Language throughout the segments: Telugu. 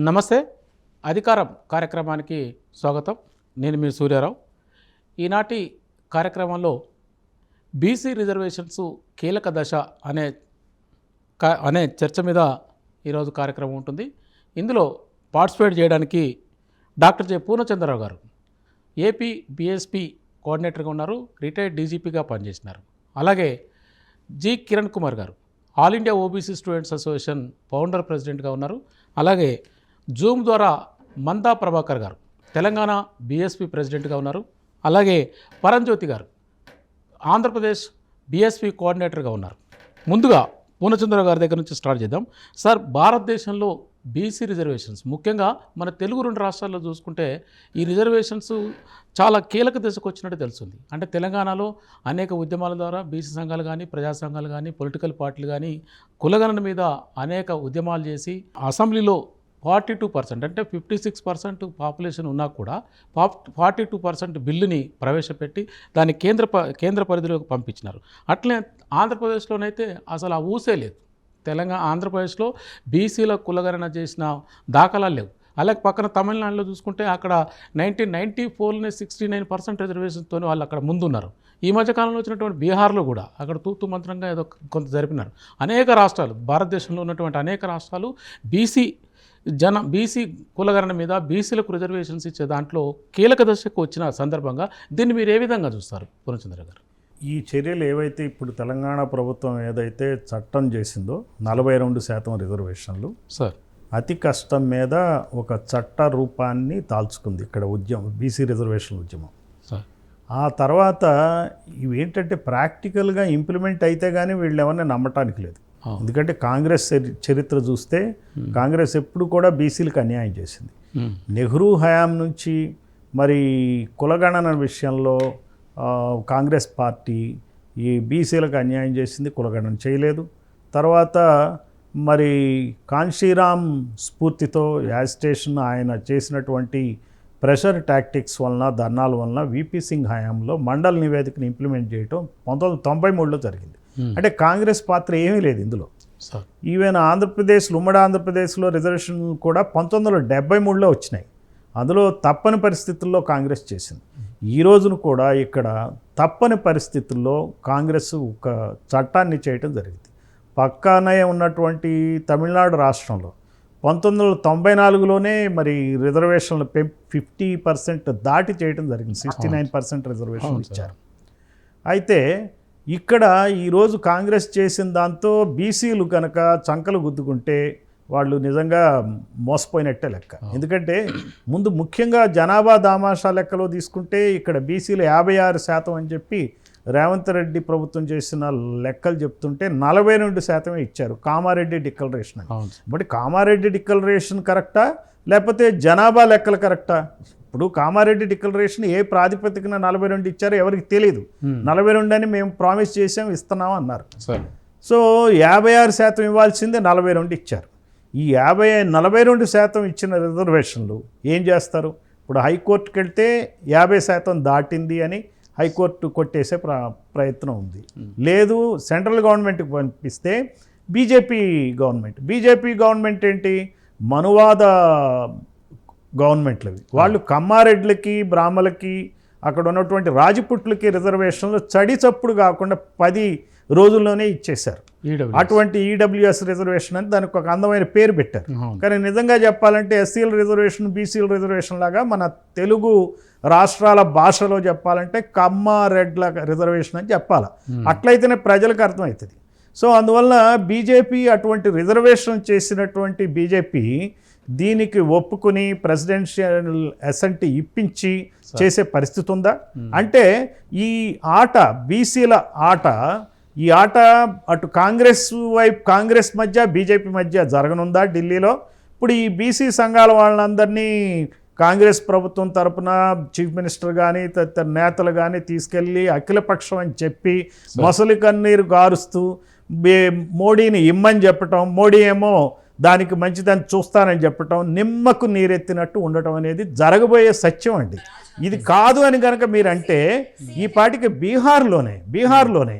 నమస్తే. అధికారం కార్యక్రమానికి స్వాగతం. నేను మీ సూర్యారావు. ఈనాటి కార్యక్రమంలో బీసీ రిజర్వేషన్స్ కీలక దశ అనే చర్చ మీద ఈరోజు కార్యక్రమం ఉంటుంది. ఇందులో పార్టిసిపేట్ చేయడానికి డాక్టర్ జె పూర్ణచంద్రరావు గారు ఏపీ బీఎస్పీ కోఆర్డినేటర్గా ఉన్నారు, రిటైర్డ్ డీజీపీగా పనిచేసినారు. అలాగే జి కిరణ్ కుమార్ గారు all India OBC students association founder ప్రెసిడెంట్గా ఉన్నారు. అలాగే జూమ్ ద్వారా మందా ప్రభాకర్ గారు తెలంగాణ బీఎస్పీ ప్రెసిడెంట్గా ఉన్నారు. అలాగే పరంజ్యోతి గారు ఆంధ్రప్రదేశ్ బీఎస్పీ కోఆర్డినేటర్గా ఉన్నారు. ముందుగా పూర్ణచంద్రరావు గారి దగ్గర నుంచి స్టార్ట్ చేద్దాం. సార్, భారతదేశంలో బీసీ రిజర్వేషన్స్ ముఖ్యంగా మన తెలుగు రెండు రాష్ట్రాల్లో చూసుకుంటే ఈ రిజర్వేషన్స్ చాలా కీలక దశకు వచ్చినట్టు తెలుస్తుంది. అంటే తెలంగాణలో అనేక ఉద్యమాల ద్వారా బీసీ సంఘాలు కానీ, ప్రజా సంఘాలు కానీ, పొలిటికల్ పార్టీలు కానీ కులగణన మీద అనేక ఉద్యమాలు చేసి అసెంబ్లీలో 42% అంటే 56% పాపులేషన్ ఉన్నా కూడా 42% బిల్లుని ప్రవేశపెట్టి దాన్ని కేంద్ర పరిధిలోకి పంపించినారు. అట్లే ఆంధ్రప్రదేశ్లోనైతే అసలు ఆ ఊసే లేదు. ఆంధ్రప్రదేశ్లో బీసీల కులగణన చేసిన దాఖలాలు లేవు. అలాగే పక్కన తమిళనాడులో చూసుకుంటే అక్కడ 1994లోనే 69% రిజర్వేషన్తో వాళ్ళు అక్కడ ముందున్నారు. ఈ మధ్యకాలంలో వచ్చినటువంటి బీహార్లో కూడా అక్కడ తూతు మంత్రంగా ఏదో కొంత జరిపినారు. అనేక రాష్ట్రాలు, భారతదేశంలో ఉన్నటువంటి అనేక రాష్ట్రాలు బీసీ కులగణన మీద బీసీలకు రిజర్వేషన్స్ ఇచ్చే దాంట్లో కీలక దశకు వచ్చిన సందర్భంగా దీన్ని మీరు ఏ విధంగా చూస్తారు పూర్ణచంద్ర గారు? ఈ చర్యలు ఏవైతే ఇప్పుడు తెలంగాణ ప్రభుత్వం ఏదైతే చట్టం చేసిందో 42% రిజర్వేషన్లు సార్ అతి కష్టం మీద ఒక చట్ట రూపాన్ని దాల్చుకుంది ఇక్కడ బీసీ రిజర్వేషన్ ఉద్యమం. సార్ ఆ తర్వాత ఇవేంటంటే ప్రాక్టికల్గా ఇంప్లిమెంట్ అయితే కానీ వీళ్ళు ఎవరిని నమ్మటానికి లేదు. ఎందుకంటే కాంగ్రెస్ చరిత్ర చూస్తే కాంగ్రెస్ ఎప్పుడు కూడా బీసీలకు అన్యాయం చేసింది. నెహ్రూ హయాం నుంచి మరి కులగణన విషయంలో కాంగ్రెస్ పార్టీ ఈ బీసీలకు అన్యాయం చేసింది, కులగణన చేయలేదు. తర్వాత మరి కాన్షీరామ్ స్ఫూర్తితో యాజిటేషన్ ఆయన చేసినటువంటి ప్రెషర్ టాక్టిక్స్ వలన, ధర్నాల వలన వీపీ సింగ్ హయాంలో మండల్ నివేదికను ఇంప్లిమెంట్ చేయటం 1993లో జరిగింది. అంటే కాంగ్రెస్ పాత్ర ఏమీ లేదు ఇందులో. ఈవెన్ ఉమ్మడి ఆంధ్రప్రదేశ్లో రిజర్వేషన్ కూడా 1973లో వచ్చినాయి. అందులో తప్పని పరిస్థితుల్లో కాంగ్రెస్ చేసింది. ఈ రోజును కూడా ఇక్కడ తప్పని పరిస్థితుల్లో కాంగ్రెస్ ఒక చట్టాన్ని చేయటం జరిగింది. పక్కనే ఉన్నటువంటి తమిళనాడు రాష్ట్రంలో 1994లోనే మరి రిజర్వేషన్లు 50% దాటి చేయటం జరిగింది. 69% రిజర్వేషన్ ఇచ్చారు. అయితే ఇక్కడ ఈరోజు కాంగ్రెస్ చేసిన దాంతో బీసీలు కనుక చంకలు గుద్దుకుంటే వాళ్ళు నిజంగా మోసపోయినట్టే లెక్క. ఎందుకంటే ముందు ముఖ్యంగా జనాభా దామాషా లెక్కలో తీసుకుంటే ఇక్కడ బీసీలు 56% అని చెప్పి రేవంత్ రెడ్డి ప్రభుత్వం చేసిన లెక్కలు చెప్తుంటే 42% ఇచ్చారు కామారెడ్డి డిక్లరేషన్ అని. బట్ కామారెడ్డి డిక్లరేషన్ కరెక్టా లేకపోతే జనాభా లెక్కలు కరెక్టా? ఇప్పుడు కామారెడ్డి డిక్లరేషన్ ఏ ప్రాతిపదికన 42 ఇచ్చారో ఎవరికి తెలియదు. 42 అని మేము ప్రామిస్ చేసాం, ఇస్తున్నాం అన్నారు. సో 56% ఇవ్వాల్సిందే 42 ఇచ్చారు. ఈ 42% ఇచ్చిన రిజర్వేషన్లు ఏం చేస్తారు? ఇప్పుడు హైకోర్టుకి వెళ్తే 50% దాటింది అని హైకోర్టు కొట్టేసే ప్రయత్నం ఉంది. లేదు సెంట్రల్ గవర్నమెంట్కి పంపిస్తే బీజేపీ గవర్నమెంట్ ఏంటి, మనువాద గవర్నమెంట్లవి. వాళ్ళు కమ్మారెడ్లకి, బ్రాహ్మలకి, అక్కడ ఉన్నటువంటి రాజపుట్లకి రిజర్వేషన్లు చడి చప్పుడు కాకుండా 10 రోజుల్లోనే ఇచ్చేశారు. అటువంటి ఈడబ్ల్యూఎస్ రిజర్వేషన్ అని దానికి ఒక అందమైన పేరు పెట్టారు. కానీ నిజంగా చెప్పాలంటే ఎస్సీల రిజర్వేషన్ బీసీల రిజర్వేషన్ లాగా మన తెలుగు రాష్ట్రాల భాషలో చెప్పాలంటే కమ్మారెడ్ల రిజర్వేషన్ అని చెప్పాలి. అట్లయితేనే ప్రజలకు అర్థమవుతుంది. సో అందువల్ల బీజేపీ అటువంటి రిజర్వేషన్ చేసినటువంటి బీజేపీ దీనికి ఒప్పుకుని ప్రెసిడెన్షియల్ అసెంట్ ఇప్పించి చేసే పరిస్థితి ఉందా? అంటే ఈ ఆట, బీసీల ఆట, ఈ ఆట అటు కాంగ్రెస్ మధ్య బీజేపీ మధ్య జరగనుందా ఢిల్లీలో? ఇప్పుడు ఈ బీసీ సంఘాల వాళ్ళందరినీ కాంగ్రెస్ ప్రభుత్వం తరపున చీఫ్ మినిస్టర్ కానీ తదితర నేతలు కానీ తీసుకెళ్ళి అఖిలపక్షం అని చెప్పి మొసలి కన్నీరు గారుస్తూ మోడీని ఇమ్మని చెప్పటం, మోడీ ఏమో దానికి మంచిదాన్ని చూస్తానని చెప్పటం, నిమ్మకు నీరెత్తినట్టు ఉండటం అనేది జరగబోయే సత్యం అండి. ఇది కాదు అని కనుక మీరంటే ఈ పాటికి బీహార్లోనే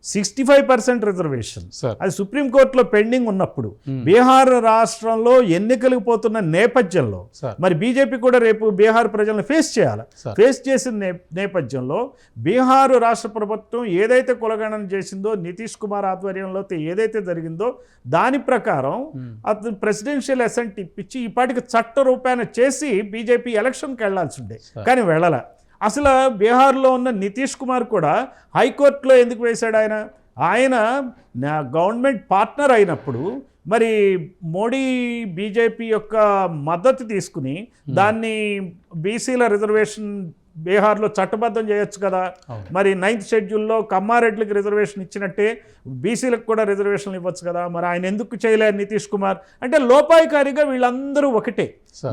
65% రిజర్వేషన్. సార్ అది సుప్రీంకోర్టులో పెండింగ్ ఉన్నప్పుడు బీహార్ రాష్ట్రంలో ఎన్నికలకు పోతున్న నేపథ్యంలో సార్ మరి బీజేపీ కూడా రేపు బీహార్ ప్రజలను ఫేస్ చేయాలి. సార్. ఫేస్ చేసిన నేపథ్యంలో బీహార్ రాష్ట్ర ప్రభుత్వం ఏదైతే కులగణన చేసిందో, నితీష్ కుమార్ ఆధ్వర్యంలో ఏదైతే జరిగిందో దాని ప్రకారం అతను ప్రెసిడెన్షియల్ అసెంట్ ఇప్పించి ఈ పాటికి చట్ట రూపాయన చేసి బీజేపీ ఎలక్షన్కి వెళ్లాల్సి ఉండే, కానీ వెళ్ళాల. అసలు బీహార్లో ఉన్న నితీష్ కుమార్ కూడా హైకోర్టులో ఎందుకు వేశాడు? ఆయన గవర్నమెంట్ పార్ట్నర్ అయినప్పుడు మరి మోడీ బీజేపీ యొక్క మద్దతు తీసుకుని దాన్ని బీసీల రిజర్వేషన్ బీహార్లో చట్టబద్ధం చేయొచ్చు కదా. మరి 9th షెడ్యూల్లో కమ్మారెడ్లకు రిజర్వేషన్ ఇచ్చినట్టే బీసీలకు కూడా రిజర్వేషన్లు ఇవ్వచ్చు కదా. మరి ఆయన ఎందుకు చేయలేదు నితీష్ కుమార్? అంటే లోపాయికారిగా వీళ్ళందరూ ఒకటే,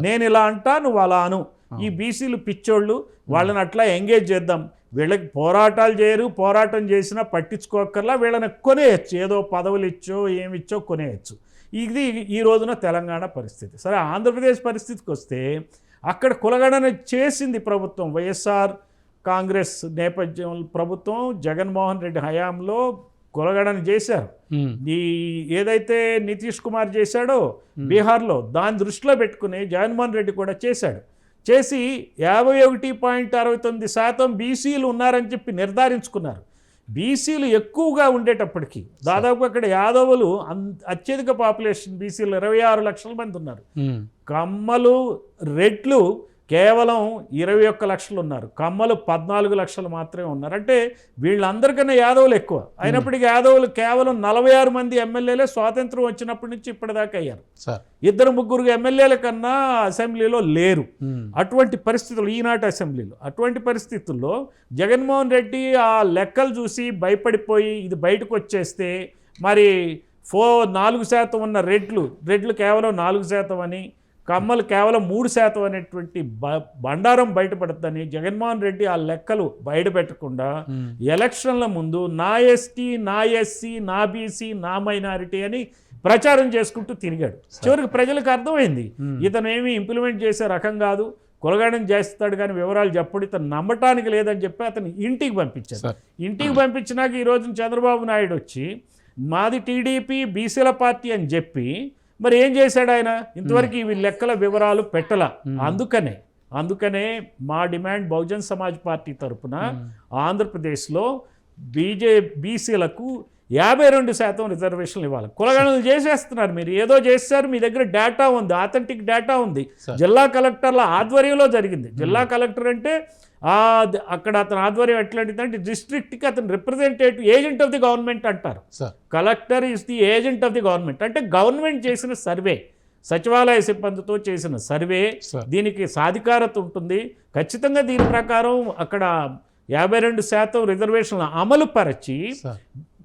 నేను ఇలా అంటా నువ్వు అలా అను. ఈ బీసీలు పిచ్చోళ్ళు, వాళ్ళని అట్లా ఎంగేజ్ చేద్దాం. వీళ్ళకి పోరాటాలు చేయరు, పోరాటం చేసినా పట్టించుకోక్కర్లా, వీళ్ళని కొనేయచ్చు, ఏదో పదవులు ఇచ్చో ఏమిచ్చో కొనేయచ్చు. ఇది ఈ రోజున తెలంగాణ పరిస్థితి. సరే, ఆంధ్రప్రదేశ్ పరిస్థితికి వస్తే అక్కడ కులగణన చేసింది ప్రభుత్వం, వైఎస్ఆర్ కాంగ్రెస్ నేపథ్యం ప్రభుత్వం జగన్మోహన్ రెడ్డి హయాంలో కులగణన చేశారు. ఈ ఏదైతే నితీష్ కుమార్ చేశాడో బీహార్లో దాన్ని దృష్టిలో పెట్టుకుని జగన్మోహన్ రెడ్డి కూడా చేశాడు. చేసి 51.69% బీసీలు ఉన్నారని చెప్పి నిర్ధారించుకున్నారు. బీసీలు ఎక్కువగా ఉండేటప్పటికీ దాదాపు అక్కడ యాదవులు అత్యధిక పాపులేషన్, బీసీలు 26 లక్షల మంది ఉన్నారు. కమ్మలు రెడ్లు కేవలం 21 లక్షలు ఉన్నారు. కమ్మలు 14 లక్షలు మాత్రమే ఉన్నారు. అంటే వీళ్ళందరికన్నా యాదవులు ఎక్కువ అయినప్పటికీ యాదవులు కేవలం 46 మంది ఎమ్మెల్యేలే స్వాతంత్రం వచ్చినప్పటి నుంచి ఇప్పటిదాకా అయ్యారు. 2-3 ఎమ్మెల్యేల కన్నా అసెంబ్లీలో లేరు. అటువంటి పరిస్థితులు ఈనాటి అసెంబ్లీలో, అటువంటి పరిస్థితుల్లో జగన్మోహన్ రెడ్డి ఆ లెక్కలు చూసి భయపడిపోయి ఇది బయటకు వచ్చేస్తే మరి 4% ఉన్న రెడ్లు కేవలం 4% అని, కమ్మలు కేవలం 3% అనేటువంటి బండారం బయటపడుతుందని జగన్మోహన్ రెడ్డి ఆ లెక్కలు బయటపెట్టకుండా ఎలక్షన్ల ముందు నా ఎస్టీ, నా ఎస్సీ, నా బీసీ, నా మైనారిటీ అని ప్రచారం చేసుకుంటూ తిరిగాడు. చివరికి ప్రజలకు అర్థమైంది ఇతను ఏమి ఇంప్లిమెంట్ చేసే రకం కాదు, కులగణన చేస్తాడు కానీ వివరాలు చెప్పడు, ఇతను నమ్మటానికి లేదని చెప్పి అతను ఇంటికి పంపించారు. ఇంటికి పంపించినాక ఈరోజు చంద్రబాబు నాయుడు వచ్చి మాది టీడీపీ బీసీల పార్టీ అని చెప్పి మరి ఏం చేశాడు ఆయన? ఇంతవరకు ఇవి లెక్కల వివరాలు పెట్టల. అందుకనే మా డిమాండ్ బహుజన్ సమాజ్ పార్టీ తరఫున ఆంధ్రప్రదేశ్లో బీసీలకు 52% రిజర్వేషన్లు ఇవ్వాలి. కులగణనలు చేసేస్తున్నారు, మీరు ఏదో చేస్తారు, మీ దగ్గర డేటా ఉంది, ఆథెంటిక్ డేటా ఉంది. జిల్లా కలెక్టర్ల ఆధ్వర్యంలో జరిగింది. జిల్లా కలెక్టర్ అంటే అక్కడ అతని ఆధ్వర్యం ఎట్లాంటిదంటే డిస్ట్రిక్ట్కి అతను representative agent of the government అంటారు. Collector is the agent of the government. అంటే గవర్నమెంట్ చేసిన సర్వే, సచివాలయ సిబ్బందితో చేసిన సర్వే, దీనికి సాధికారత ఉంటుంది. ఖచ్చితంగా దీని ప్రకారం అక్కడ 52% రిజర్వేషన్లు అమలు పరిచి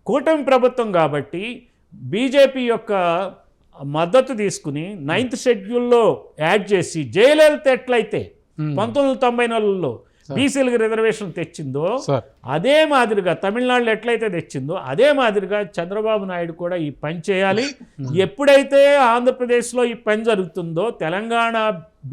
కూటమి ప్రభుత్వం కాబట్టి బీజేపీ యొక్క మద్దతు తీసుకుని 9th షెడ్యూల్లో యాడ్ చేసి జయలలిత ఎట్లయితే 1994లో బీసీలకు రిజర్వేషన్ తెచ్చిందో అదే మాదిరిగా తమిళనాడులో ఎట్లయితే తెచ్చిందో అదే మాదిరిగా చంద్రబాబు నాయుడు కూడా ఈ పని చేయాలి. ఎప్పుడైతే ఆంధ్రప్రదేశ్లో ఈ పని జరుగుతుందో తెలంగాణ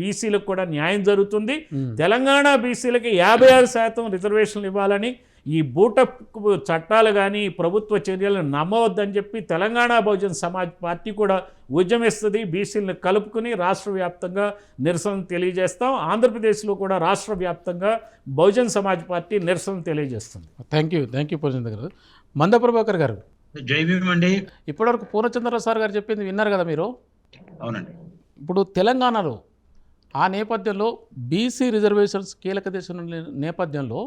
బీసీలకు కూడా న్యాయం జరుగుతుంది. తెలంగాణ బీసీలకి 56% రిజర్వేషన్లు ఇవ్వాలని, ఈ బూటపు చట్టాలు కానీ ప్రభుత్వ చర్యలను నమ్మవద్దని చెప్పి తెలంగాణ బహుజన్ సమాజ్ పార్టీ కూడా ఉద్యమిస్తుంది. బీసీలను కలుపుకుని రాష్ట్ర వ్యాప్తంగా నిరసన తెలియజేస్తాం. ఆంధ్రప్రదేశ్లో కూడా రాష్ట్ర వ్యాప్తంగా బహుజన్ సమాజ్ పార్టీ నిరసన తెలియజేస్తుంది. థ్యాంక్ యూ పూర్ణచంద్ర గారు. మంద ప్రభాకర్ గారు, జై భీమ్ అండి. ఇప్పటివరకు పూర్ణచంద్ర సార్ గారు చెప్పింది విన్నారు కదా మీరు? అవునండి. ఇప్పుడు తెలంగాణలో ఆ నేపథ్యంలో బీసీ రిజర్వేషన్స్ కీలక దేశం నేపథ్యంలో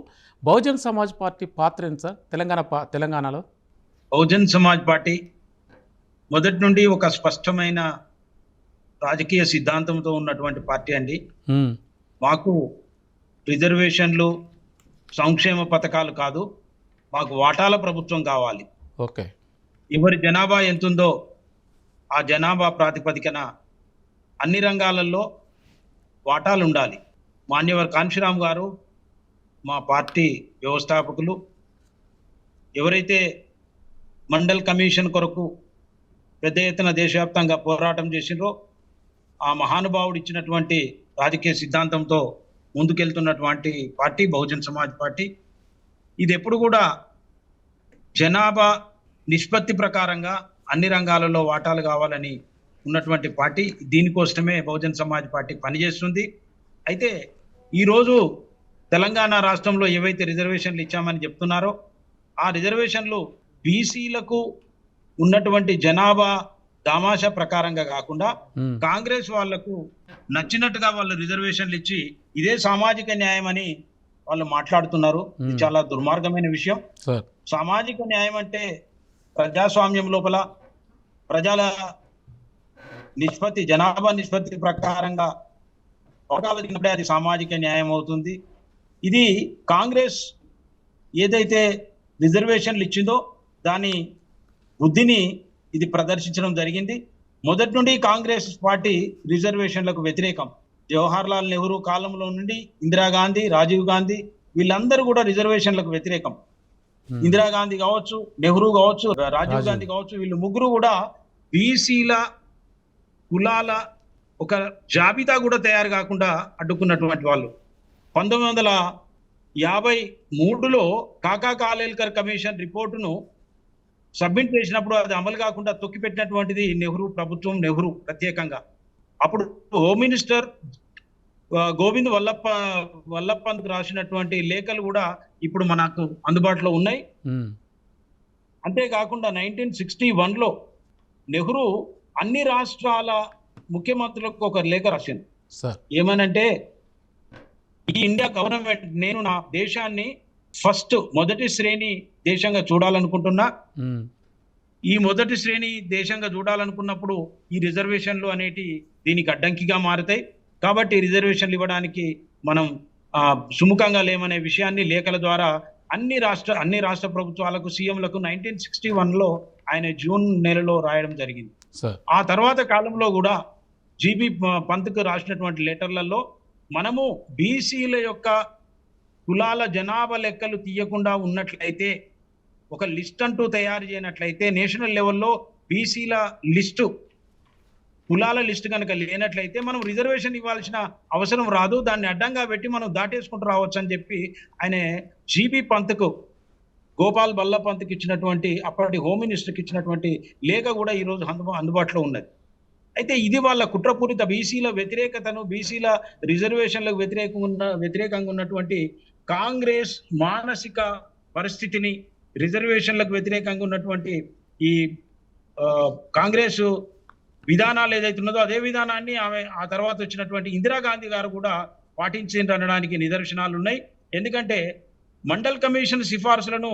బహుజన్ సమాజ్ పార్టీ పాత్ర ఏంటి సార్ తెలంగాణలో? బహుజన్ సమాజ్ పార్టీ మొదటి నుండి ఒక స్పష్టమైన రాజకీయ సిద్ధాంతంతో ఉన్నటువంటి పార్టీ అండి. మాకు రిజర్వేషన్లు, సంక్షేమ పథకాలు కాదు, మాకు వాటాల ప్రభుత్వం కావాలి. ఓకే. ఎవరి జనాభా ఎంతుందో ఆ జనాభా ప్రాతిపదికన అన్ని రంగాలలో వాటాలు ఉండాలి. మాన్యవర్ కాంశీరామ్ గారు మా పార్టీ వ్యవస్థాపకులు, ఎవరైతే మండల్ కమిషన్ కొరకు పెద్ద ఎత్తున దేశవ్యాప్తంగా పోరాటం చేసినో ఆ మహానుభావుడు ఇచ్చినటువంటి రాజకీయ సిద్ధాంతంతో ముందుకెళ్తున్నటువంటి పార్టీ బహుజన్ సమాజ్ పార్టీ. ఇది ఎప్పుడు కూడా జనాభా నిష్పత్తి ప్రకారంగా అన్ని రంగాలలో వాటాలు కావాలని ఉన్నటువంటి పార్టీ. దీనికోసమే బహుజన్ సమాజ్ పార్టీ పనిచేస్తుంది. అయితే ఈరోజు తెలంగాణ రాష్ట్రంలో ఏవైతే రిజర్వేషన్లు ఇచ్చామని చెప్తున్నారో ఆ రిజర్వేషన్లు బీసీలకు ఉన్నటువంటి జనాభా దామాషా ప్రకారంగా కాకుండా కాంగ్రెస్ వాళ్లకు నచ్చినట్టుగా వాళ్ళు రిజర్వేషన్లు ఇచ్చి ఇదే సామాజిక న్యాయం అని వాళ్ళు మాట్లాడుతున్నారు. ఇది చాలా దుర్మార్గమైన విషయం. సామాజిక న్యాయం అంటే ప్రజాస్వామ్యం లోపల ప్రజల నిష్పత్తి జనాభా నిష్పత్తి ప్రకారంగా ఒకటే అది సామాజిక న్యాయం అవుతుంది. ఇది కాంగ్రెస్ ఏదైతే రిజర్వేషన్లు ఇచ్చిందో దాని బుద్ధిని ఇది ప్రదర్శించడం జరిగింది. మొదటి నుండి కాంగ్రెస్ పార్టీ రిజర్వేషన్లకు వ్యతిరేకం. జవహర్ లాల్ నెహ్రూ కాలంలో నుండి ఇందిరాగాంధీ, రాజీవ్ గాంధీ వీళ్ళందరూ కూడా రిజర్వేషన్లకు వ్యతిరేకం. ఇందిరాగాంధీ కావచ్చు, నెహ్రూ కావచ్చు, రాజీవ్ గాంధీ కావచ్చు, వీళ్ళు ముగ్గురు కూడా బీసీల కులాల ఒక జాబితా కూడా తయారు కాకుండా అడ్డుకున్నటువంటి వాళ్ళు. 1953లో కాకా కాలేల్కర్ కమిషన్ రిపోర్టును సబ్మిట్ చేసినప్పుడు అది అమలు కాకుండా తొక్కిపెట్టినటువంటిది నెహ్రూ ప్రభుత్వం, నెహ్రూ ప్రత్యేకంగా. అప్పుడు హోమ్ మినిస్టర్ గోవింద్ వల్లప్పంత్ రాసినటువంటి లేఖలు కూడా ఇప్పుడు మనకు అందుబాటులో ఉన్నాయి. అంతేకాకుండా 1961లో నెహ్రూ అన్ని రాష్ట్రాల ముఖ్యమంత్రులకు ఒక లేఖ రాసింది. ఏమనంటే, ఈ ఇండియా గవర్నమెంట్ నేను నా దేశాన్ని మొదటి శ్రేణి దేశంగా చూడాలనుకుంటున్నా. ఈ మొదటి శ్రేణి దేశంగా చూడాలనుకున్నప్పుడు ఈ రిజర్వేషన్లు అనేటి దీనికి అడ్డంకిగా మారుతాయి. కాబట్టి రిజర్వేషన్లు ఇవ్వడానికి మనం సుముఖంగా లేమనే విషయాన్ని లేఖల ద్వారా అన్ని రాష్ట్ర ప్రభుత్వాలకు, సీఎంలకు 1961లో ఆయన జూన్ నెలలో రాయడం జరిగింది. ఆ తర్వాత కాలంలో కూడా జీబీ పంత్కు రాసినటువంటి లెటర్లలో మనము బీసీల యొక్క కులాల జనాభా లెక్కలు తీయకుండా ఉన్నట్లయితే, ఒక లిస్ట్ అంటూ తయారు చేయనట్లయితే, నేషనల్ లెవెల్లో బీసీల లిస్టు కులాల లిస్టు కనుక లేనట్లయితే మనం రిజర్వేషన్ ఇవ్వాల్సిన అవసరం రాదు, దాన్ని అడ్డంగా పెట్టి మనం దాటేసుకుంటూ రావచ్చు అని చెప్పి ఆయన జీబీ పంత్కు, గోపాల్ బల్ల పంత్కి ఇచ్చినటువంటి, అప్పటి హోమ్ మినిస్టర్కి ఇచ్చినటువంటి లేఖ కూడా ఈరోజు అందుబాటులో ఉన్నది. అయితే ఇది వాళ్ళ కుట్రపూరిత బీసీల వ్యతిరేకతను, బీసీల రిజర్వేషన్లకు వ్యతిరేకంగా ఉన్నటువంటి కాంగ్రెస్ మానసిక పరిస్థితిని, రిజర్వేషన్లకు వ్యతిరేకంగా ఉన్నటువంటి ఈ కాంగ్రెస్ విధానాలు ఏదైతే ఉన్నదో అదే విధానాన్ని ఆమె ఆ తర్వాత వచ్చినటువంటి ఇందిరాగాంధీ గారు కూడా పాటించిందనడానికి నిదర్శనాలు ఉన్నాయి. ఎందుకంటే మండల్ కమిషన్ సిఫార్సులను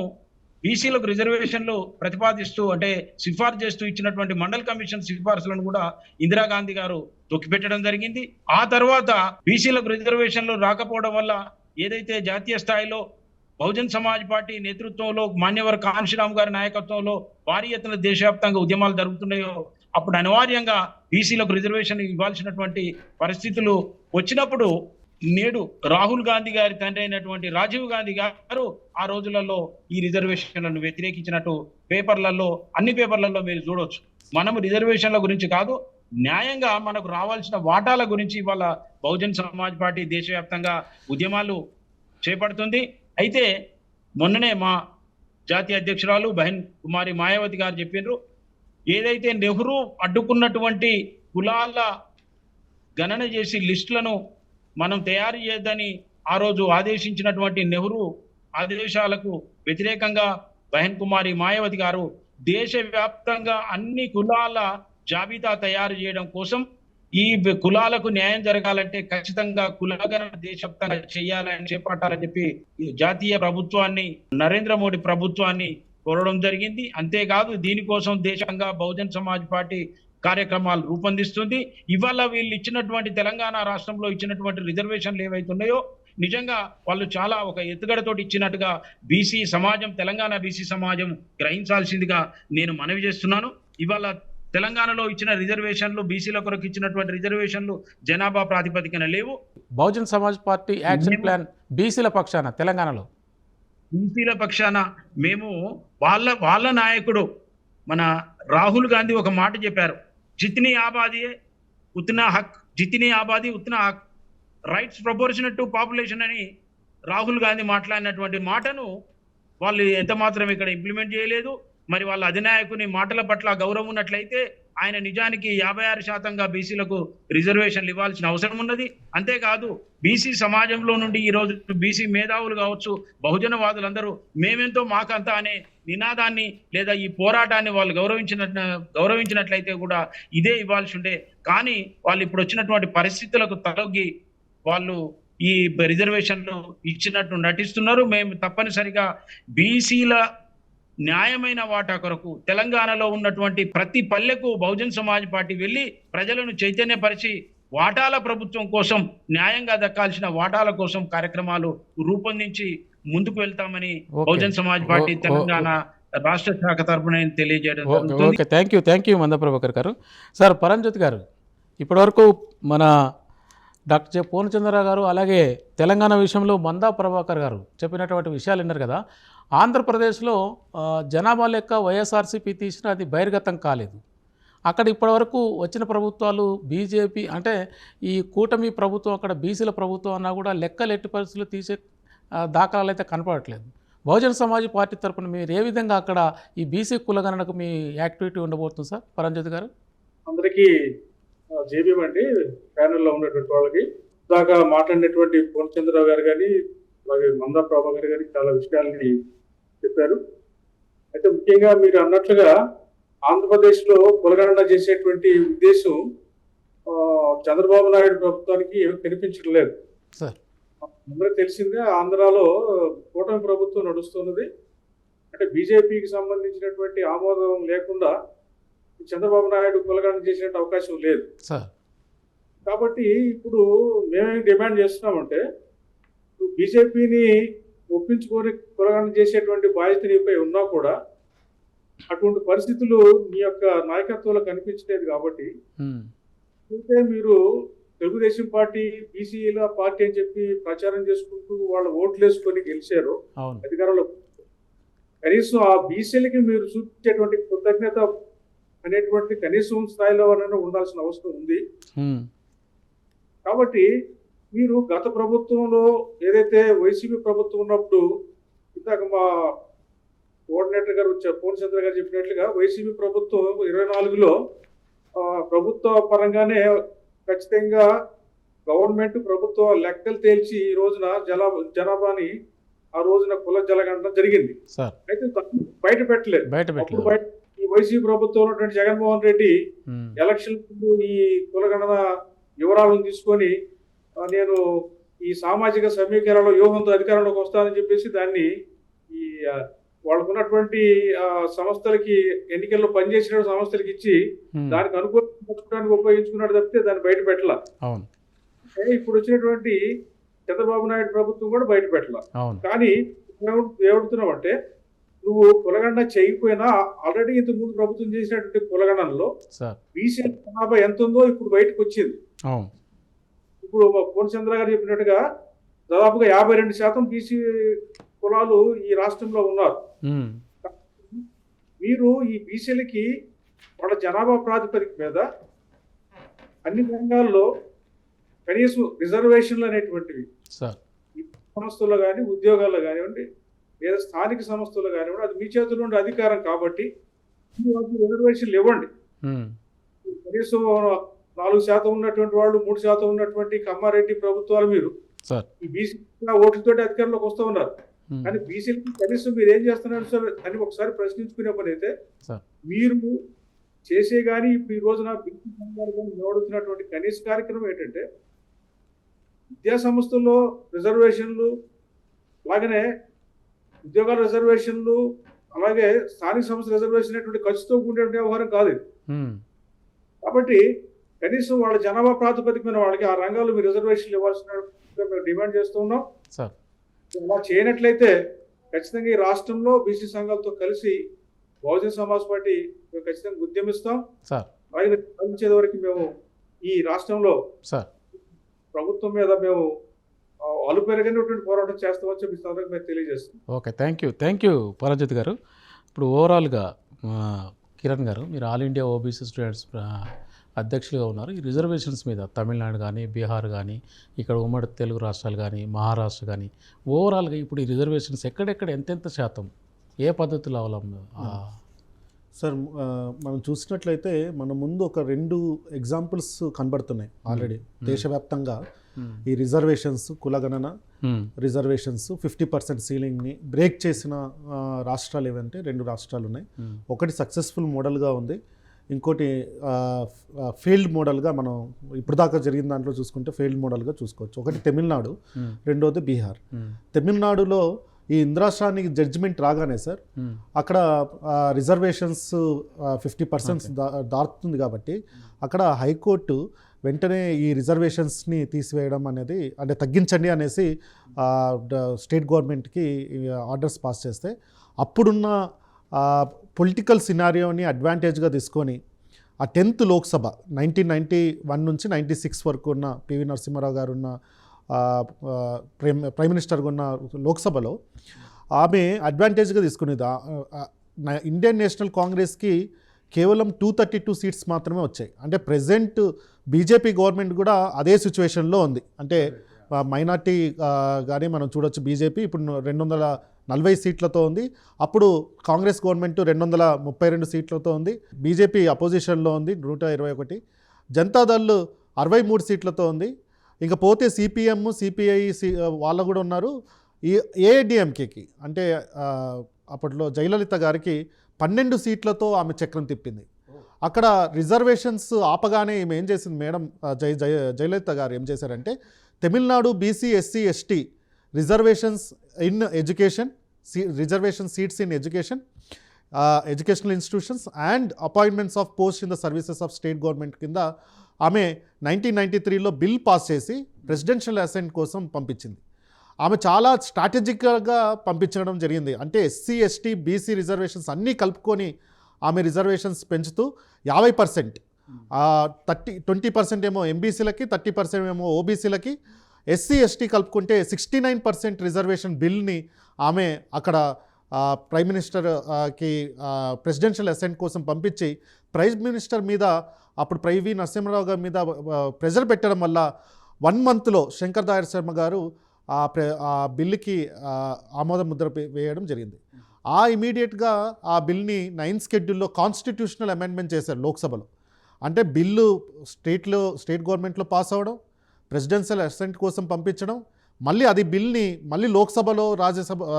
బీసీలకు రిజర్వేషన్లు ప్రతిపాదిస్తూ, అంటే సిఫార్సు చేస్తూ ఇచ్చినటువంటి మండల్ కమిషన్ సిఫార్సులను కూడా ఇందిరాగాంధీ గారు తొక్కిపెట్టడం జరిగింది. ఆ తర్వాత బీసీలకు రిజర్వేషన్లు రాకపోవడం వల్ల ఏదైతే జాతీయ స్థాయిలో బహుజన్ సమాజ్ పార్టీ నేతృత్వంలో మాన్యవర్ కాన్షీరామ్ గారి నాయకత్వంలో భారీ ఎత్తున దేశవ్యాప్తంగా ఉద్యమాలు జరుగుతున్నాయో, అప్పుడు అనివార్యంగా బీసీలకు రిజర్వేషన్ ఇవ్వాల్సినటువంటి పరిస్థితులు వచ్చినప్పుడు నేడు రాహుల్ గాంధీ గారి తండ్రి అయినటువంటి రాజీవ్ గాంధీ గారు ఆ రోజులలో ఈ రిజర్వేషన్లను వ్యతిరేకించినట్టు అన్ని పేపర్లలో మీరు చూడవచ్చు. మనము రిజర్వేషన్ల గురించి కాదు, న్యాయంగా మనకు రావాల్సిన వాటాల గురించి ఇవాళ బహుజన్ సమాజ్ పార్టీ దేశవ్యాప్తంగా ఉద్యమాలు చేపడుతుంది. అయితే మొన్ననే మా జాతీయ అధ్యక్షురాలు బహన్ కుమారి మాయావతి గారు చెప్పినారు, ఏదైతే నెహ్రూ అడ్డుకున్నటువంటి కులాల గణన చేసి లిస్టులను మనం తయారు చేయొద్దని ఆ రోజు ఆదేశించినటువంటి నెహ్రూ ఆదేశాలకు వ్యతిరేకంగా బహన్ కుమారి మాయావతి గారు దేశవ్యాప్తంగా అన్ని కులాల జాబితా తయారు చేయడం కోసం, ఈ కులాలకు న్యాయం జరగాలంటే ఖచ్చితంగా కులగణన దేశవ్యాప్తంగా చేపట్టాలని చెప్పి జాతీయ ప్రభుత్వాన్ని, నరేంద్ర మోడీ ప్రభుత్వాన్ని కోరడం జరిగింది. అంతేకాదు దీనికోసం దేశంగా బహుజన్ సమాజ్ పార్టీ కార్యక్రమాలు రూపొందిస్తుంది. ఇవాళ వీళ్ళు ఇచ్చినటువంటి తెలంగాణ రాష్ట్రంలో ఇచ్చినటువంటి రిజర్వేషన్లు ఏవైతున్నాయో నిజంగా వాళ్ళు చాలా ఒక ఎత్తుగడతోటి ఇచ్చినట్టుగా బీసీ సమాజం, తెలంగాణ బీసీ సమాజం గ్రహించాల్సిందిగా నేను మనవి చేస్తున్నాను. ఇవాళ తెలంగాణలో ఇచ్చిన రిజర్వేషన్లు, బీసీల కొరకు ఇచ్చినటువంటి రిజర్వేషన్లు జనాభా ప్రాతిపదికన లేవు. Bahujan Samaj party action plan బీసీల పక్షాన, తెలంగాణలో బీసీల పక్షాన మేము వాళ్ళ నాయకుడు మన రాహుల్ గాంధీ ఒక మాట చెప్పారు, జితనీ ఆబాదీ ఉత్నా హక్, జితనీ ఆబాదీ ఉత్నా హక్, రైట్స్ ప్రపోర్షనల్ టు పాపులేషన్ అని రాహుల్ గాంధీ మాట్లాడినటువంటి మాటను వాళ్ళు ఎంత మాత్రం ఇక్కడ ఇంప్లిమెంట్ చేయలేదు. మరి వాళ్ళ అధినాయకుని మాటల పట్ల గౌరవం ఉన్నట్లయితే ఆయన నిజానికి 56% బీసీలకు రిజర్వేషన్లు ఇవ్వాల్సిన అవసరం ఉన్నది. అంతేకాదు బీసీ సమాజంలో నుండి ఈ రోజు బీసీ మేధావులు కావచ్చు, బహుజనవాదులందరూ మేమెంతో మాకంతా అనే నినాదాన్ని లేదా ఈ పోరాటాన్ని వాళ్ళు గౌరవించినట్లయితే కూడా ఇదే ఇవ్వాల్సి ఉండే. కానీ వాళ్ళు ఇప్పుడు వచ్చినటువంటి పరిస్థితులకు తలొగ్గి వాళ్ళు ఈ రిజర్వేషన్లు ఇచ్చినట్టు నటిస్తున్నారు. మేము తప్పనిసరిగా బీసీల న్యాయమైన వాటా కొరకు తెలంగాణలో ఉన్నటువంటి ప్రతి పల్లెకు బహుజన్ సమాజ్ పార్టీ వెళ్ళి ప్రజలను చైతన్యపరిచి వాటాల ప్రభుత్వం కోసం, న్యాయంగా దక్కాల్సిన వాటాల కోసం కార్యక్రమాలు రూపొందించి ముందుకు వెళ్తామని బహుజన్ సమాజ్ పార్టీ తెలంగాణ రాష్ట్ర శాఖ తరపున తెలియజేయడం జరుగుతుంది. థ్యాంక్ యూ మంద ప్రభాకర్ గారు. సార్ పరంజ్యోతి గారు, ఇప్పటివరకు మన డాక్టర్ జె పూర్ణచంద్రరావు గారు అలాగే తెలంగాణ విషయంలో మందా ప్రభాకర్ గారు చెప్పినటువంటి విషయాలు విన్నారు కదా. ఆంధ్రప్రదేశ్లో జనాభా లెక్క వైఎస్ఆర్సీపీ తీసిన అది బహిర్గతం కాలేదు. అక్కడ ఇప్పటివరకు వచ్చిన ప్రభుత్వాలు బీజేపీ అంటే ఈ కూటమి ప్రభుత్వం అక్కడ బీసీల ప్రభుత్వం అన్నా కూడా లెక్కలు ఎట్టి పరిస్థితులు తీసే దాఖలాలు అయితే కనపడట్లేదు. బహుజన సమాజ్ పార్టీ తరఫున మీరు ఏ విధంగా అక్కడ ఈ బీసీ కులగణనకు మీ యాక్టివిటీ ఉండబోతుంది సార్ పరంజ్యోతి గారు? అందరికీ జేబీఎం అండి, ప్యానెల్లో ఉన్నటువంటి వాళ్ళకి దాకా మాట్లాడినటువంటి పూర్ణచంద్రరావు గారు కానీ అలాగే మందా ప్రభా గారు కానీ చాలా విషయాలని చెప్పారు. అయితే ముఖ్యంగా మీరు అన్నట్లుగా ఆంధ్రప్రదేశ్లో కులగణన చేసేటువంటి ఉద్దేశం చంద్రబాబు నాయుడు ప్రభుత్వానికి ఏమీ కనిపించడం లేదు. అందరికీ తెలిసిందే ఆంధ్రాలో కూటమి ప్రభుత్వం నడుస్తున్నది. అంటే బీజేపీకి సంబంధించినటువంటి ఆమోదం లేకుండా చంద్రబాబు నాయుడు కులగణన చేసే అవకాశం లేదు. కాబట్టి ఇప్పుడు మేమేం డిమాండ్ చేస్తున్నామంటే బీజేపీని ఒప్పించుకొని కులగణన చేసేటువంటి బాధ్యత నీపై ఉన్నా కూడా అటువంటి పరిస్థితులు మీ యొక్క నాయకత్వంలో కనిపించలేదు. కాబట్టి అయితే మీరు తెలుగుదేశం పార్టీ బీసీల పార్టీ అని చెప్పి ప్రచారం చేసుకుంటూ వాళ్ళ ఓట్లు వేసుకొని గెలిచారు అధికారంలో, కనీసం ఆ బీసీలకి మీరు చూపించేటువంటి కృతజ్ఞత అనేటువంటి కనీసం స్థాయిలో ఉండాల్సిన అవసరం ఉంది. కాబట్టి మీరు గత ప్రభుత్వంలో ఏదైతే వైసీపీ ప్రభుత్వం ఉన్నప్పుడు ఇందాక మా కోఆర్డినేటర్ గారు పూర్ణచంద్ర గారు చెప్పినట్లుగా వైసీపీ ప్రభుత్వం 24లో ప్రభుత్వ పరంగానే ఖచ్చితంగా గవర్నమెంట్ ప్రభుత్వ లెక్కలు తేల్చి ఈ రోజున జనాభాని ఆ రోజున కుల జలగణన జరిగింది. అయితే బయట పెట్టలేదు. ఈ వైసీపీ ప్రభుత్వం ఉన్నటువంటి జగన్మోహన్ రెడ్డి ఎలక్షన్ ఈ కులగణన వివరాలను తీసుకొని నేను ఈ సామాజిక సమీకరణలో వ్యూహంతో అధికారంలోకి వస్తానని చెప్పేసి దాన్ని ఈ వాళ్ళకున్నటువంటి సంస్థలకి ఎన్నికల్లో పనిచేసిన సంస్థలకి ఇచ్చి దానికి అనుకూలంగా ఉపయోగించుకున్నాడు తప్పితే దాన్ని బయట పెట్టాల. ఇప్పుడు వచ్చినటువంటి చంద్రబాబు నాయుడు ప్రభుత్వం కూడా బయట పెట్టాల. కానీ ఏమడుతున్నావు అంటే నువ్వు కులగణన చేయకపోయినా ఆల్రెడీ ఇంతకు ముందు ప్రభుత్వం చేసినటువంటి కులగణనలో బీసీ జనాభా ఎంత ఉందో ఇప్పుడు బయటకు వచ్చింది. ఇప్పుడు పూర్ణచంద్ర గారు చెప్పినట్టుగా దాదాపుగా 52% బీసీ కులాలు ఈ రాష్ట్రంలో ఉన్నారు. మీరు ఈ బీసీలకి వాళ్ళ జనాభా ప్రాతిపదిక మీద అన్ని రంగాల్లో కనీసం రిజర్వేషన్లు అనేటువంటివి సంస్థల్లో కానీ ఉద్యోగాల్లో కానివ్వండి లేదా స్థానిక సంస్థలు కానివ్వండి అది మీ చేతుల్లో ఉండే అధికారం కాబట్టి రిజర్వేషన్లు ఇవ్వండి. కనీసం 4% ఉన్నటువంటి వాళ్ళు 3% ఉన్నటువంటి కమ్మారెడ్డి ప్రభుత్వాలు మీరు ఈ బీసీ ఓట్లతో అధికారంలోకి వస్తూ ఉన్నారు. కానీ బీసీలకి కనీసం మీరు ఏం చేస్తున్నారు సార్ అని ఒకసారి ప్రశ్నించుకునే పని అయితే మీరు చేసే కానీ ఇప్పుడు ఈ రోజున బీసీ సంఘాలు నిలబడుతున్నటువంటి కనీస కార్యక్రమం ఏంటంటే విద్యా సంస్థల్లో రిజర్వేషన్లు, అలాగనే ఉద్యోగాల రిజర్వేషన్లు, అలాగే స్థానిక సంస్థ రిజర్వేషన్ అనేటువంటి ఖర్చుతో కూడిన వ్యవహారం కాదు ఇది. కాబట్టి కనీసం వాళ్ళ జనాభా ప్రాతిపదిక మీద వాళ్ళకి ఆ రంగాల్లో మీరు రిజర్వేషన్లు ఇవ్వాల్సిన మేము డిమాండ్ చేస్తూ ఉన్నాం. అలా చేయనట్లయితే ఖచ్చితంగా ఈ రాష్ట్రంలో బీసీ సంఘాలతో కలిసి బహుజన సమాజ్ పార్టీ మేము ఖచ్చితంగా ఉద్యమిస్తాం. అలాగే సాధించేది వరకు మేము ఈ రాష్ట్రంలో ప్రభుత్వం మీద మేము అలుపెరగనటువంటి పోరాటం చేస్తామని చెప్పి సందర్భంగా మేము తెలియజేస్తాం. ఓకే, థ్యాంక్ యూ పరంజ్యోతి గారు. ఇప్పుడు ఓవరాల్గా కిరణ్ గారు, మీరు ఆల్ ఇండియా ఓబీసీ స్టూడెంట్స్ అధ్యక్షులుగా ఉన్నారు. ఈ రిజర్వేషన్స్ మీద తమిళనాడు కానీ, బీహార్ కానీ, ఇక్కడ ఉమ్మడి తెలుగు రాష్ట్రాలు కానీ, మహారాష్ట్ర కానీ, ఓవరాల్గా ఇప్పుడు ఈ రిజర్వేషన్స్ ఎక్కడెక్కడ ఎంతెంత శాతం ఏ పద్ధతిలో అవలంబం? సార్ మనం చూసినట్లయితే మన ముందు ఒక 2 ఎగ్జాంపుల్స్ కనబడుతున్నాయి ఆల్రెడీ దేశవ్యాప్తంగా. ఈ రిజర్వేషన్స్ కులగణన రిజర్వేషన్స్ 50% సీలింగ్ని బ్రేక్ చేసిన రాష్ట్రాలు ఏవంటే 2 రాష్ట్రాలు ఉన్నాయి. ఒకటి సక్సెస్ఫుల్ మోడల్గా ఉంది, ఇంకోటి ఫెయిల్డ్ మోడల్గా మనం ఇప్పుడు దాకా జరిగిన దాంట్లో చూసుకుంటే ఫెయిల్డ్ మోడల్గా చూసుకోవచ్చు. ఒకటి తమిళనాడు, రెండోది బీహార్. తమిళనాడులో ఈ ఇంద్రాశ్రానికి జడ్జిమెంట్ రాగానే సార్ అక్కడ రిజర్వేషన్స్ 50% దాటుతుంది కాబట్టి అక్కడ హైకోర్టు వెంటనే ఈ రిజర్వేషన్స్ని తీసివేయడం అనేది, అంటే తగ్గించండి అనేసి స్టేట్ గవర్నమెంట్కి ఆర్డర్స్ పాస్ చేస్తే అప్పుడున్న పొలిటికల్ సినారియోని అడ్వాంటేజ్గా తీసుకొని ఆ 10th లోక్సభ 1991 నుంచి 96 వరకు ఉన్న పివి నరసింహారావు గారు ఉన్న ప్రైమ్ మినిస్టర్గా ఉన్న లోక్సభలో ఆమె అడ్వాంటేజ్గా తీసుకునేది. ఇండియన్ నేషనల్ కాంగ్రెస్కి కేవలం 232 సీట్స్ మాత్రమే వచ్చాయి. అంటే ప్రజెంట్ బీజేపీ గవర్నమెంట్ కూడా అదే సిచ్యువేషన్లో ఉంది. అంటే మైనార్టీ కానీ మనం చూడొచ్చు, బీజేపీ ఇప్పుడు 240 సీట్లతో ఉంది, అప్పుడు కాంగ్రెస్ గవర్నమెంట్ 232 సీట్లతో ఉంది, బీజేపీ అపోజిషన్లో ఉంది 121, జనతాదళ్ 63 సీట్లతో ఉంది. ఇంకా పోతే సిపిఎం సిపిఐ వాళ్ళు కూడా ఉన్నారు. ఈ ఏఐడిఎంకేకి అంటే అప్పట్లో జయలలిత గారికి 12 సీట్లతో ఆమె చక్రం తిప్పింది. అక్కడ రిజర్వేషన్స్ ఆపగానే ఈమె ఏం చేసింది మేడం, జయలలిత గారు ఏం చేశారంటే Tamil Nadu BC SC ST reservations in education, reservation seats in education, educational institutions and appointments of post in the services of state government కింద ఆమె 1993లో బిల్ పాస్ చేసి ప్రెసిడెన్షియల్ అసెంట్ కోసం పంపించింది. ఆమె చాలా స్ట్రాటజిక్గా పంపించడం జరిగింది. అంటే ఎస్సీ ఎస్టీ బీసీ రిజర్వేషన్స్ అన్నీ కలుపుకొని ఆమె రిజర్వేషన్స్ పెంచుతూ 50%, 20% ఏమో ఎంబీసీలకి, 30% ఏమో ఓబీసీలకి, ఎస్సీ ఎస్టీ కలుపుకుంటే 69% రిజర్వేషన్ బిల్ని ఆమె అక్కడ ప్రైమ్ మినిస్టర్కి ప్రెసిడెన్షియల్ అసెంట్ కోసం పంపించి ప్రైమ్ మినిస్టర్ మీద అప్పుడు పివి నరసింహారావు గారి మీద ప్రెజర్ పెట్టడం వల్ల 1 monthలో శంకర్ దయాళ్ శర్మ గారు ఆ బిల్లుకి ఆమోద ముద్ర వేయడం జరిగింది. ఇమీడియట్గా ఆ బిల్ని 9th షెడ్యూల్లో కాన్స్టిట్యూషనల్ అమెండ్మెంట్ చేశారు లోక్సభలో. అంటే బిల్లు స్టేట్ గవర్నమెంట్లో పాస్ అవ్వడం, ప్రెసిడెన్షియల్ అసెంట్ కోసం పంపించడం, మళ్ళీ అది బిల్ని మళ్ళీ లోక్సభలో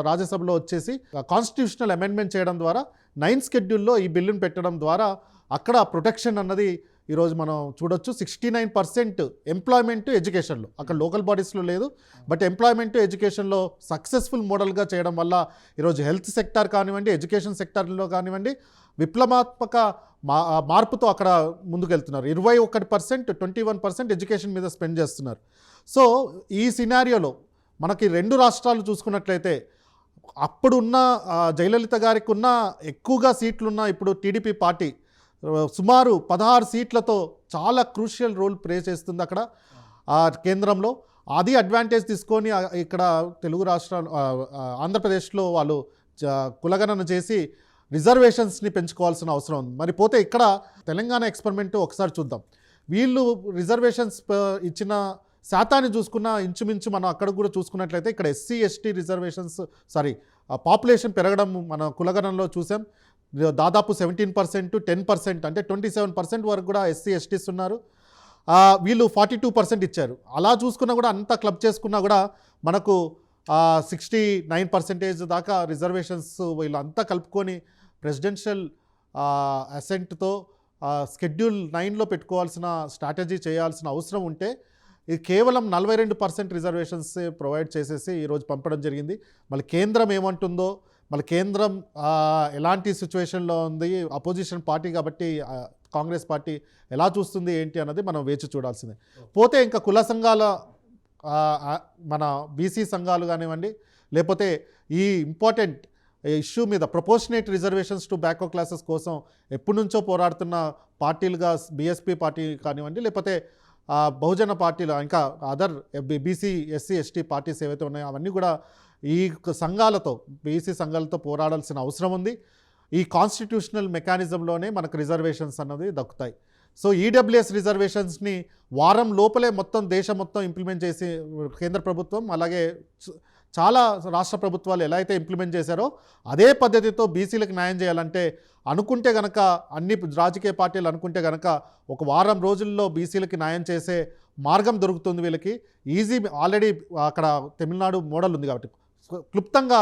రాజ్యసభలో వచ్చేసి కాన్స్టిట్యూషనల్ అమెండ్మెంట్ చేయడం ద్వారా 9th షెడ్యూల్లో ఈ బిల్లును పెట్టడం ద్వారా అక్కడ ప్రొటెక్షన్ అన్నది ఈరోజు మనం చూడొచ్చు. 69% ఎంప్లాయ్మెంట్ ఎడ్యుకేషన్లో, అక్కడ లోకల్ బాడీస్లో లేదు, బట్ ఎంప్లాయ్మెంట్ ఎడ్యుకేషన్లో సక్సెస్ఫుల్ మోడల్గా చేయడం వల్ల ఈరోజు హెల్త్ సెక్టార్ కానివ్వండి, ఎడ్యుకేషన్ సెక్టార్లో కానివ్వండి విప్లవాత్మక మార్పుతో అక్కడ ముందుకెళ్తున్నారు. 21%, 21% ఎడ్యుకేషన్ మీద స్పెండ్ చేస్తున్నారు. సో ఈ సినారియోలో మనకి 2 రాష్ట్రాలు చూసుకున్నట్లయితే అప్పుడున్న జయలలిత గారికి ఉన్న ఎక్కువగా సీట్లున్న ఇప్పుడు టీడీపీ పార్టీ సుమారు 16 సీట్లతో చాలా క్రూషియల్ రోల్ ప్లే చేస్తుంది అక్కడ కేంద్రంలో. అది అడ్వాంటేజ్ తీసుకొని ఇక్కడ తెలుగు రాష్ట్రాలు ఆంధ్రప్రదేశ్లో వాళ్ళు కులగణన చేసి రిజర్వేషన్స్ని పెంచుకోవాల్సిన అవసరం ఉంది. మరి పోతే ఇక్కడ తెలంగాణ ఎక్స్పెరిమెంట్ ఒకసారి చూద్దాం. వీళ్ళు రిజర్వేషన్స్ ఇచ్చిన శాతాన్ని చూసుకున్న ఇంచుమించు మనం అక్కడ కూడా చూసుకున్నట్లయితే ఇక్కడ ఎస్సీ ఎస్టీ రిజర్వేషన్స్ పాపులేషన్ పెరగడం మన కులగణనలో చూసాం. దాదాపు 17%, 10% అంటే 27% వరకు కూడా ఎస్సీ ఎస్టీస్ ఉన్నారు. వీళ్ళు 42% ఇచ్చారు. అలా చూసుకున్నా కూడా అంతా క్లబ్ చేసుకున్నా కూడా మనకు 69% దాకా రిజర్వేషన్స్ వీళ్ళంతా కలుపుకొని ప్రెసిడెన్షియల్ అసెంట్తో షెడ్యూల్ 9లో పెట్టుకోవాల్సిన స్ట్రాటజీ చేయాల్సిన అవసరం ఉంటే ఇది కేవలం 42% రిజర్వేషన్స్ ప్రొవైడ్ చేసేసి ఈరోజు పంపడం జరిగింది. మళ్ళీ కేంద్రం ఏమంటుందో, మళ్ళీ కేంద్రం ఎలాంటి సిచ్యువేషన్లో ఉంది, అపోజిషన్ పార్టీ కాబట్టి కాంగ్రెస్ పార్టీ ఎలా చూస్తుంది ఏంటి అన్నది మనం వేచి చూడాల్సిందే. పోతే ఇంకా కుల సంఘాల మన బీసీ సంఘాలు కానివ్వండి, లేకపోతే ఈ ఇంపార్టెంట్ ఇష్యూ మీద ప్రపోర్షనేట్ రిజర్వేషన్స్ టు బ్యాక్వో క్లాసెస్ కోసం ఎప్పటి నుంచో పోరాడుతున్న పార్టీలుగా బీఎస్పీ పార్టీ కానివ్వండి, లేకపోతే బహుజన పార్టీలు ఇంకా other BC SC ST parties ఏవైతే ఉన్నాయో అవన్నీ కూడా ఈ సంఘాలతో బీసీ సంఘాలతో పోరాడాల్సిన అవసరం ఉంది. ఈ కాన్స్టిట్యూషనల్ మెకానిజంలోనే మనకు రిజర్వేషన్స్ అన్నది దక్కుతాయి. సో ఈడబ్ల్యూఎస్ రిజర్వేషన్స్ని వారం లోపలే మొత్తం దేశం మొత్తం ఇంప్లిమెంట్ చేసి కేంద్ర ప్రభుత్వం అలాగే చాలా రాష్ట్ర ప్రభుత్వాలు ఎలా అయితే ఇంప్లిమెంట్ చేశారో అదే పద్ధతితో బీసీలకు న్యాయం చేయాలంటే అనుకుంటే గనక అన్ని రాజకీయ పార్టీలు అనుకుంటే గనక ఒక వారం రోజుల్లో బీసీలకి న్యాయం చేసే మార్గం దొరుకుతుంది వీళ్ళకి. ఈజీ, ఆల్రెడీ అక్కడ తమిళనాడు మోడల్ ఉంది కాబట్టి. క్లుప్తంగా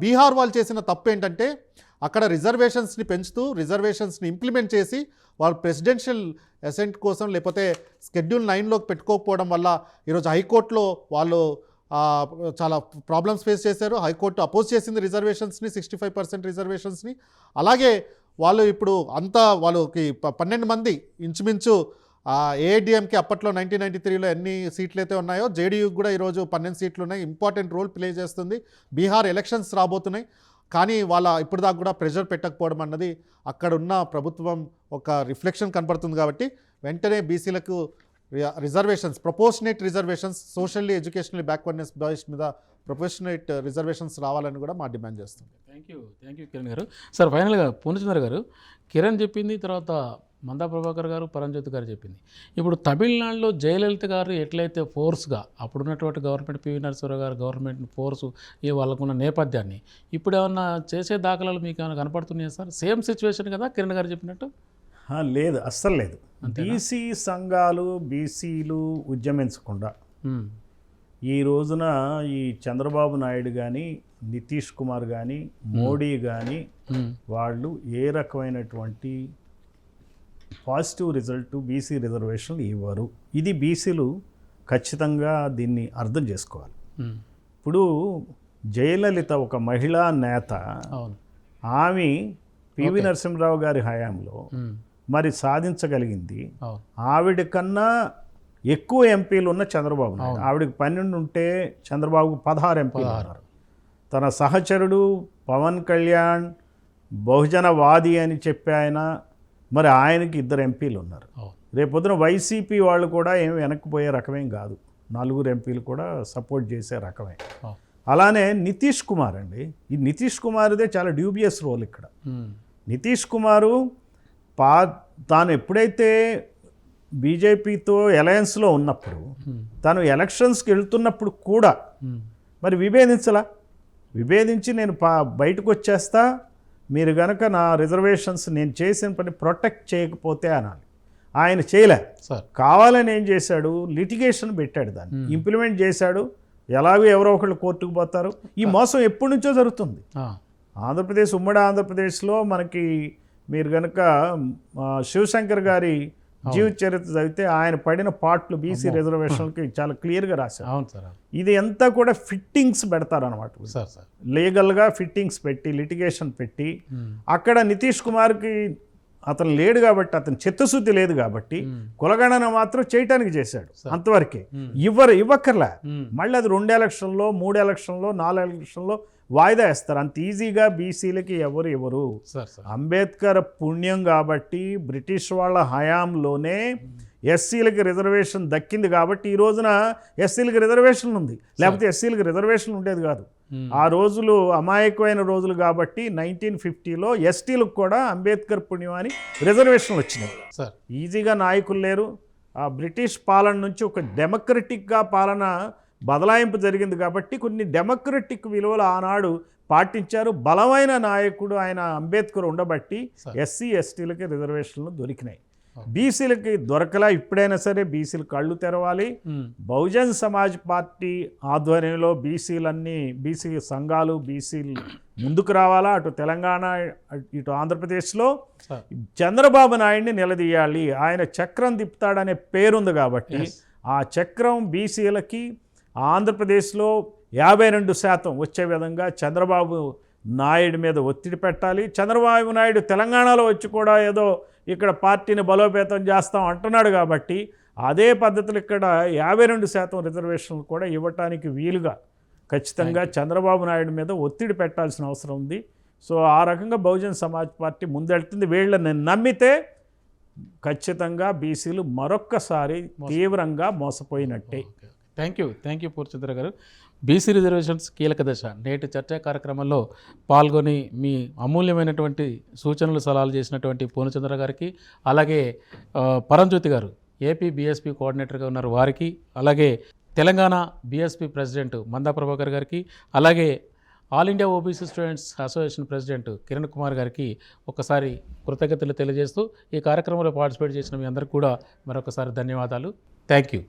బీహార్ వాళ్ళు చేసిన తప్పు ఏంటంటే అక్కడ రిజర్వేషన్స్ని పెంచుతూ రిజర్వేషన్స్ని ఇంప్లిమెంట్ చేసి వాళ్ళు ప్రెసిడెన్షియల్ అసెంట్ కోసం లేకపోతే షెడ్యూల్ 9లోకి పెట్టుకోకపోవడం వల్ల ఈరోజు హైకోర్టులో వాళ్ళు చాలా ప్రాబ్లమ్స్ ఫేస్ చేశారు. హైకోర్టు అపోజ్ చేసింది రిజర్వేషన్స్ని, 65% రిజర్వేషన్స్ని. అలాగే వాళ్ళు ఇప్పుడు అంతా వాళ్ళకి 12 మంది ఇంచుమించు ఏఐడిఎంకి అప్పట్లో 1993లో ఎన్ని సీట్లు అయితే ఉన్నాయో జేడీయూకి కూడా ఈరోజు 12 సీట్లు ఉన్నాయి. ఇంపార్టెంట్ రోల్ ప్లే చేస్తుంది. బీహార్ ఎలక్షన్స్ రాబోతున్నాయి, కానీ వాళ్ళ ఇప్పుడు దాకా కూడా ప్రెషర్ పెట్టకపోవడం అన్నది అక్కడ ఉన్న ప్రభుత్వం ఒక రిఫ్లెక్షన్ కనపడుతుంది. కాబట్టి వెంటనే బీసీలకు reservations, proportionate reservations, socially educationally backwardness based మీద ప్రొపోర్షనేట్ రిజర్వేషన్స్ రావాలని కూడా మా డిమాండ్ చేస్తుంది. థ్యాంక్ యూ కిరణ్ గారు. సార్, ఫైనల్గా పూర్ణచంద్ర గారు, కిరణ్ చెప్పింది, తర్వాత మందా ప్రభాకర్ గారు, పరంజ్యోతి గారు చెప్పింది. ఇప్పుడు తమిళనాడులో జయలలిత గారు ఎట్లయితే ఫోర్స్గా అప్పుడున్నటువంటి గవర్నమెంట్, పివి నరసింహరావు గారు గవర్నమెంట్ ఫోర్సు వాళ్ళకున్న నేపథ్యాన్ని ఇప్పుడు ఏమన్నా చేసే దాఖలాలు మీకు ఏమైనా కనపడుతున్నాయా సార్? సేమ్ సిచ్యువేషన్ కదా కిరణ్ గారు చెప్పినట్టు? లేదు, అస్సలు లేదు. బీసీ సంఘాలు, బీసీలు ఉద్యమించకుండా ఈ రోజున ఈ చంద్రబాబు నాయుడు కానీ, నితీష్ కుమార్ కానీ, మోడీ కానీ వాళ్ళు ఏ రకమైనటువంటి పాజిటివ్ రిజల్ట్ బీసీ రిజర్వేషన్లు ఇవ్వరు. ఇది బీసీలు ఖచ్చితంగా దీన్ని అర్థం చేసుకోవాలి. ఇప్పుడు జయలలిత ఒక మహిళా నేత, ఆమె పివి నరసింహరావు గారి హయాంలో మరి సాధించగలిగింది. ఆవిడ కన్నా ఎక్కువ ఎంపీలు ఉన్న చంద్రబాబు నాయుడు. ఆవిడకి 12 ఉంటే చంద్రబాబుకు 16 ఎంపీలు ఉన్నారు. తన సహచరుడు పవన్ కళ్యాణ్ బహుజనవాది అని చెప్పి మరి ఆయనకి 2 ఎంపీలు ఉన్నారు. రేపొద్దున వైసీపీ వాళ్ళు కూడా ఏమి వెనక్కిపోయే రకమేం కాదు, 4 ఎంపీలు కూడా సపోర్ట్ చేసే రకమే. అలానే నితీష్ కుమార్ అండి, ఈ నితీష్ కుమార్దే చాలా డ్యూబియస్ రోల్ ఇక్కడ. నితీష్ కుమారు తాను ఎప్పుడైతే బీజేపీతో అలయన్స్లో ఉన్నప్పుడు, తను ఎలక్షన్స్కి వెళ్తున్నప్పుడు కూడా మరి విభేదించి నేను బయటకు వచ్చేస్తా, మీరు కనుక నా రిజర్వేషన్స్ నేను చేసిన పని ప్రొటెక్ట్ చేయకపోతే అనాలి. ఆయన చేయలే. కావాలని ఏం చేశాడు, లిటిగేషన్ పెట్టాడు, దాన్ని ఇంప్లిమెంట్ చేశాడు. ఎలాగో ఎవరో ఒకళ్ళు కోర్టుకు పోతారు. ఈ మోసం ఎప్పటి నుంచో జరుగుతుంది. ఆంధ్రప్రదేశ్, ఉమ్మడి ఆంధ్రప్రదేశ్లో మనకి మీరు కనుక శివశంకర్ గారి జీవిత చరిత్ర చదివితే ఆయన పడిన పాటలు బీసీ రిజర్వేషన్లకి చాలా క్లియర్గా రాశారు. ఇది అంతా కూడా ఫిట్టింగ్స్ పెడతారనమాట. లీగల్గా ఫిట్టింగ్స్ పెట్టి, లిటిగేషన్ పెట్టి, అక్కడ నితీష్ కుమార్కి అతను లేడు కాబట్టి, అతను చిత్తశుద్ధి లేదు కాబట్టి కులగణన మాత్రం చేయటానికి చేశాడు, అంతవరకే. ఇవ్వక్కర్లే. మళ్ళీ అది 2 ఎలక్షన్లో, 3 ఎలక్షన్లో, 4 ఎలక్షన్లో వాయిదా వేస్తారు. అంత ఈజీగా బీసీలకి ఎవరు అంబేద్కర్ పుణ్యం కాబట్టి, బ్రిటిష్ వాళ్ళ హయాంలోనే ఎస్సీలకి రిజర్వేషన్ దక్కింది కాబట్టి ఈ రోజున ఎస్సీలకి రిజర్వేషన్ ఉంది. లేకపోతే ఎస్సీలకి రిజర్వేషన్ ఉండేది కాదు. ఆ రోజులు అమాయకమైన రోజులు కాబట్టి 1950లో ఎస్టీలకు కూడా అంబేద్కర్ పుణ్యం అని రిజర్వేషన్లు వచ్చినాయి. ఈజీగా నాయకులు లేరు. ఆ బ్రిటిష్ పాలన నుంచి ఒక డెమోక్రటిక్గా పాలన బదలాయింపు జరిగింది కాబట్టి కొన్ని డెమోక్రటిక్ విలువలు ఆనాడు పాటించారు. బలమైన నాయకుడు ఆయన అంబేద్కర్ ఉండబట్టి ఎస్సీ ఎస్టీలకి రిజర్వేషన్లు దొరికినాయి. బీసీలకి దొరకలా. ఇప్పుడైనా సరే బీసీలు కళ్ళు తెరవాలి. బహుజన్ సమాజ్ పార్టీ ఆధ్వర్యంలో బీసీ సంఘాలు, బీసీలు ముందుకు రావాలా. అటు తెలంగాణ, ఇటు ఆంధ్రప్రదేశ్లో చంద్రబాబు నాయుడిని నిలదీయాలి. ఆయన చక్రం తిప్పుతాడనే పేరుంది కాబట్టి ఆ చక్రం బీసీలకి ఆంధ్రప్రదేశ్లో 52% వచ్చే విధంగా చంద్రబాబు నాయుడు మీద ఒత్తిడి పెట్టాలి. చంద్రబాబు నాయుడు తెలంగాణలో వచ్చి కూడా ఏదో ఇక్కడ పార్టీని బలోపేతం చేస్తాం అంటున్నాడు కాబట్టి అదే పద్ధతులు ఇక్కడ 52% రిజర్వేషన్లు కూడా ఇవ్వటానికి వీలుగా ఖచ్చితంగా చంద్రబాబు నాయుడు మీద ఒత్తిడి పెట్టాల్సిన అవసరం ఉంది. సో ఆ రకంగా బహుజన్ సమాజ్ పార్టీ ముందెళ్తుంది. వీళ్ళని నమ్మితే ఖచ్చితంగా బీసీలు మరొక్కసారి తీవ్రంగా మోసపోయినట్టే. థ్యాంక్ యూ పూర్ణచంద్ర గారు. బీసీ రిజర్వేషన్స్ కీలక దశ నేటి చర్చా కార్యక్రమంలో పాల్గొని మీ అమూల్యమైనటువంటి సూచనలు సలహాలు చేసినటువంటి పూర్ణచంద్ర గారికి, అలాగే పరంజ్యోతి గారు ఏపీ బీఎస్పీ కోఆర్డినేటర్గా ఉన్నారు వారికి, అలాగే తెలంగాణ బీఎస్పీ ప్రెసిడెంట్ మందా ప్రభాకర్ గారికి, అలాగే all India OBC students association president Kiran Kumar గారికి ఒకసారి కృతజ్ఞతలు తెలియజేస్తూ ఈ కార్యక్రమంలో పార్టిసిపేట్ చేసిన మీ అందరికీ కూడా మరొకసారి ధన్యవాదాలు. Thank you.